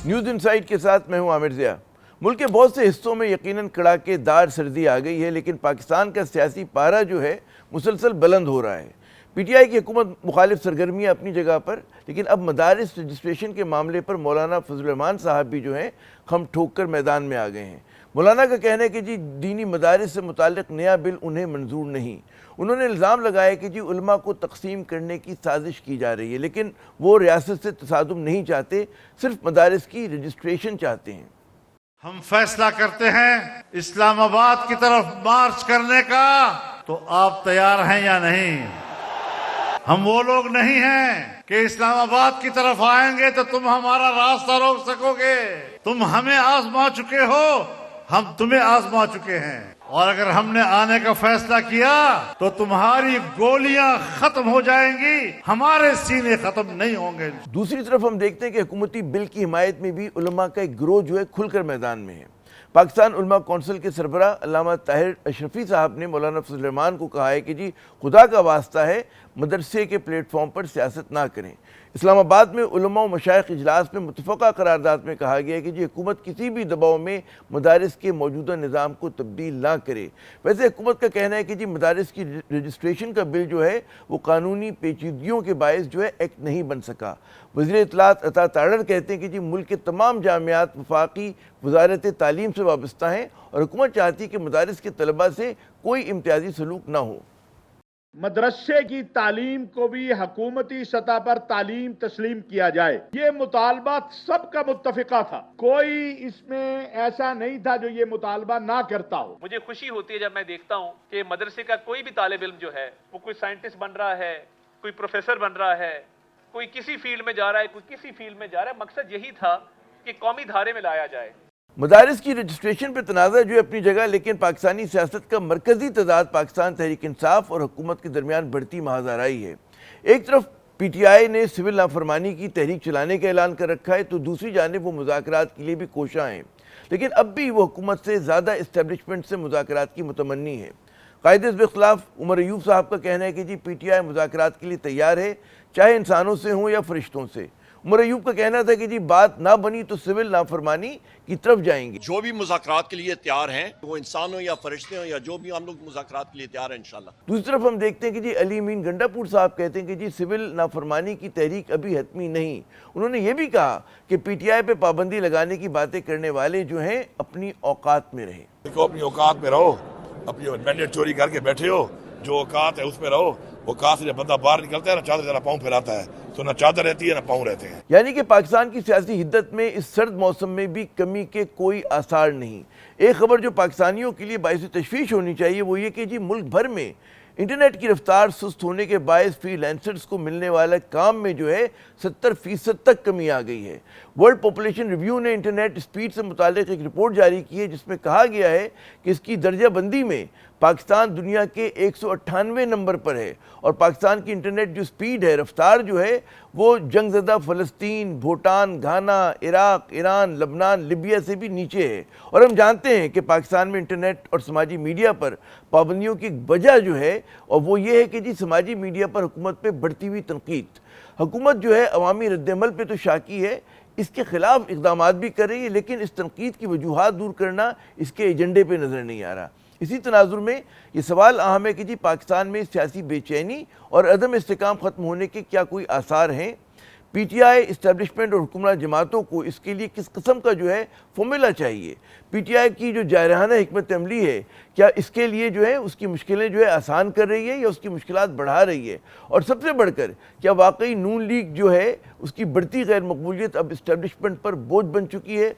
News insight کے ساتھ میں ہوں عامر ضیاء۔ ملک کے بہت سے حصوں میں یقیناً کڑاکے دار سردی آ گئی ہے، لیکن پاکستان کا سیاسی پارہ جو ہے مسلسل بلند ہو رہا ہے۔ پی ٹی آئی کی حکومت مخالف سرگرمیاں اپنی جگہ پر، لیکن اب مدارس رجسٹریشن کے معاملے پر مولانا فضل الرحمان صاحب بھی جو ہیں خم ٹھوک کر میدان میں آ گئے ہیں۔ مولانا کا کہنا ہے کہ دینی مدارس سے متعلق نیا بل انہیں منظور نہیں۔ انہوں نے الزام لگایا کہ علماء کو تقسیم کرنے کی سازش کی جا رہی ہے، لیکن وہ ریاست سے تصادم نہیں چاہتے، صرف مدارس کی رجسٹریشن چاہتے ہیں۔ ہم فیصلہ کرتے ہیں اسلام آباد کی طرف مارچ کرنے کا، تو آپ تیار ہیں یا نہیں؟ ہم وہ لوگ نہیں ہیں کہ اسلام آباد کی طرف آئیں گے تو تم ہمارا راستہ روک سکو گے۔ تم ہمیں آزما چکے ہو، ہم تمہیں آزما چکے ہیں، اور اگر ہم نے آنے کا فیصلہ کیا تو تمہاری گولیاں ختم ہو جائیں گی، ہمارے سینے ختم نہیں ہوں گے۔ دوسری طرف ہم دیکھتے ہیں کہ حکومتی بل کی حمایت میں بھی علماء کا ایک گروہ جو ہے کھل کر میدان میں ہے۔ پاکستان علماء کونسل کے سربراہ علامہ طاہر اشرفی صاحب نے مولانا فضل الرحمان کو کہا ہے کہ خدا کا واسطہ ہے مدرسے کے پلیٹ فارم پر سیاست نہ کریں۔ اسلام آباد میں علماء و مشائخ اجلاس میں متفقہ قرارداد میں کہا گیا ہے کہ حکومت کسی بھی دباؤ میں مدارس کے موجودہ نظام کو تبدیل نہ کرے۔ ویسے حکومت کا کہنا ہے کہ مدارس کی رجسٹریشن کا بل جو ہے وہ قانونی پیچیدگیوں کے باعث جو ہے ایکٹ نہیں بن سکا۔ وزیر اطلاعات عطا تاڑر کہتے ہیں کہ ملک کے تمام جامعات وفاقی وزارت تعلیم سے وابستہ ہیں، اور حکومت چاہتی ہے کہ مدارس کے طلباء سے کوئی امتیازی سلوک نہ ہو۔ مدرسے کی تعلیم کو بھی حکومتی سطح پر تعلیم تسلیم کیا جائے، یہ مطالبہ سب کا متفقہ تھا، کوئی اس میں ایسا نہیں تھا جو یہ مطالبہ نہ کرتا ہو۔ مجھے خوشی ہوتی ہے جب میں دیکھتا ہوں کہ مدرسے کا کوئی بھی طالب علم جو ہے وہ کوئی سائنٹسٹ بن رہا ہے، کوئی پروفیسر بن رہا ہے، کوئی کسی فیلڈ میں جا رہا ہے، کوئی کسی فیلڈ میں جا رہا ہے۔ مقصد یہی تھا کہ قومی دھارے میں لایا جائے۔ مدارس کی رجسٹریشن پہ تنازع جو ہے اپنی جگہ، لیکن پاکستانی سیاست کا مرکزی تضاد پاکستان تحریک انصاف اور حکومت کے درمیان بڑھتی محاذ آرائی ہے۔ ایک طرف پی ٹی آئی نے سول نافرمانی کی تحریک چلانے کا اعلان کر رکھا ہے، تو دوسری جانب وہ مذاکرات کے لیے بھی کوشاں ہیں، لیکن اب بھی وہ حکومت سے زیادہ اسٹیبلشمنٹ سے مذاکرات کی متمنی ہے۔ قائد حزب اختلاف عمر ایوب صاحب کا کہنا ہے کہ پی ٹی آئی مذاکرات کے لیے تیار ہے، چاہے انسانوں سے ہوں یا فرشتوں سے۔ عمر ایوب کا کہنا تھا کہ بات نہ بنی تو سول نافرمانی کی طرف جائیں گے۔ جو بھی مذاکرات کے لیے تیار ہیں، وہ انسان ہوں یا فرشتے ہوں یا جو بھی، ہم لوگ مذاکرات کے لیے تیار ہیں انشاءاللہ۔ دوسری طرف ہم دیکھتے ہیں کہ علی امین گنڈا پور صاحب کہتے ہیں کہ سول نافرمانی کی تحریک ابھی حتمی نہیں۔ انہوں نے یہ بھی کہا کہ پی ٹی آئی پہ پابندی لگانے کی باتیں کرنے والے جو ہیں اپنی اوقات میں رہیں۔ اپنی اوقات میں رہو، اپنی مینڈیٹ چوری کر کے بیٹھے ہو، جو اوقات ہے اس میں رہو۔ اوقات سے جب بندہ باہر نکلتا ہے نا، چادر ذرا پاؤں پھیلاتا ہے تو نہ چادر رہتی ہے نہ پاؤں رہتے ہیں۔ یعنی کہ پاکستان کی سیاسی حدت میں اس سرد موسم میں بھی کمی کے کوئی آثار نہیں۔ ایک خبر جو پاکستانیوں کے لیے باعث تشویش ہونی چاہیے وہ یہ کہ ملک بھر میں انٹرنیٹ کی رفتار سست ہونے کے باعث فری لینسرز کو ملنے والا کام میں جو ہے 70% تک کمی آ گئی ہے۔ ورلڈ پاپولیشن ریویو نے انٹرنیٹ سپیڈ سے متعلق ایک رپورٹ جاری کی ہے، جس میں کہا گیا ہے کہ اس کی درجہ بندی میں پاکستان دنیا کے 198 نمبر پر ہے، اور پاکستان کی انٹرنیٹ جو سپیڈ ہے، رفتار جو ہے، وہ جنگ زدہ فلسطین، بھوٹان، گھانا، عراق، ایران، لبنان، لیبیا سے بھی نیچے ہے۔ اور ہم جانتے ہیں کہ پاکستان میں انٹرنیٹ اور سماجی میڈیا پر پابندیوں کی وجہ جو ہے، اور وہ یہ ہے کہ سماجی میڈیا پر حکومت پہ بڑھتی ہوئی تنقید۔ حکومت جو ہے عوامی رد عمل پہ تو شاکی ہے، اس کے خلاف اقدامات بھی کر رہی ہے، لیکن اس تنقید کی وجوہات دور کرنا اس کے ایجنڈے پہ نظر نہیں آ رہا۔ اسی تناظر میں یہ سوال اہم ہے کہ پاکستان میں سیاسی بے چینی اور عدم استحکام ختم ہونے کے کیا کوئی آثار ہیں؟ پی ٹی آئی اسٹیبلشمنٹ اور حکمران جماعتوں کو اس کے لیے کس قسم کا جو ہے فارمولا چاہیے؟ پی ٹی آئی کی جو جارحانہ حکمت عملی ہے، کیا اس کے لیے جو ہے اس کی مشکلیں جو ہے آسان کر رہی ہے یا اس کی مشکلات بڑھا رہی ہے؟ اور سب سے بڑھ کر کیا واقعی نون لیگ جو ہے اس کی بڑھتی غیر مقبولیت اب اسٹیبلشمنٹ پر بوجھ بن چکی ہے؟